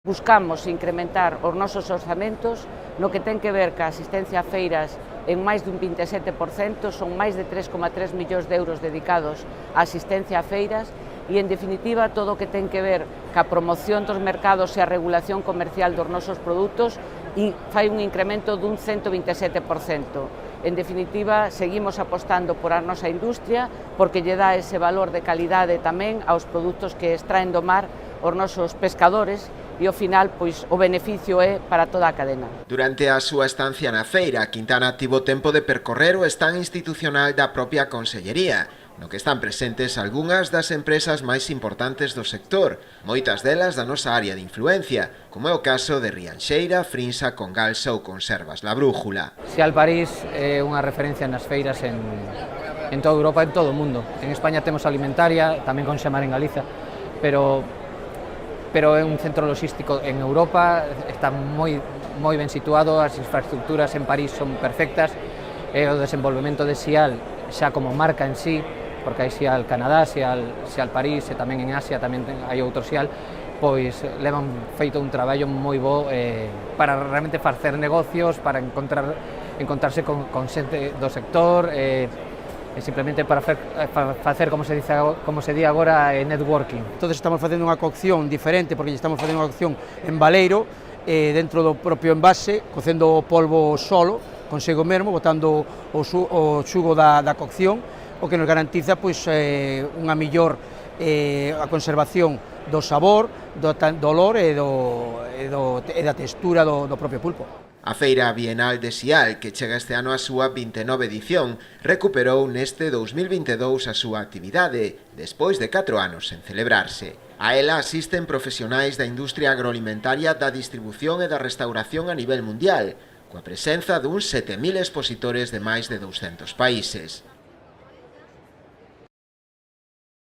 Buscamos incrementar os nosos orzamentos no que ten que ver ca asistencia a feiras en máis dun 27%, son máis de 3,3 millóns de euros dedicados á asistencia a feiras e, en definitiva, todo o que ten que ver ca promoción dos mercados e a regulación comercial dos nosos produtos e fai un incremento dun 127%. En definitiva, seguimos apostando por a nosa industria porque lle dá ese valor de calidade tamén aos produtos que extraen do mar os nosos pescadores e ao final, pois, o beneficio é para toda a cadena. Durante a súa estancia na feira, Quintana tivo tempo de percorrer o stand institucional da propia Consellería, no que están presentes algunhas das empresas máis importantes do sector, moitas delas da nosa área de influencia, como é o caso de Rianxeira, Frinsa, Congalsa ou Conservas La Brújula. Sial París é unha referencia nas feiras en toda Europa e en todo o mundo. En España temos Alimentaria, tamén con Xamar en Galiza, pero é un centro logístico en Europa, está moi ben situado, as infraestructuras en París son perfectas, e o desenvolvemento de Sial xa como marca en sí, porque hai Sial Canadá, Sial París e tamén en Asia tamén hai outro Sial, pois levan feito un traballo moi bo para realmente facer negocios, para encontrarse con xente do sector, simplemente para facer, como se di agora, networking. Entonces estamos facendo unha cocción diferente, porque estamos facendo unha cocción en baleiro, dentro do propio envase, cocendo o polvo solo, consigo mesmo, botando o xugo da cocción, o que nos garantiza pois, unha millor a conservación do sabor, do olor e da textura do propio pulpo. A Feira Bienal de Sial, que chega este ano a súa 29 edición, recuperou neste 2022 a súa actividade, despois de 4 anos sen celebrarse. A ela asisten profesionais da industria agroalimentaria, da distribución e da restauración a nivel mundial, coa presenza duns 7.000 expositores de máis de 200 países.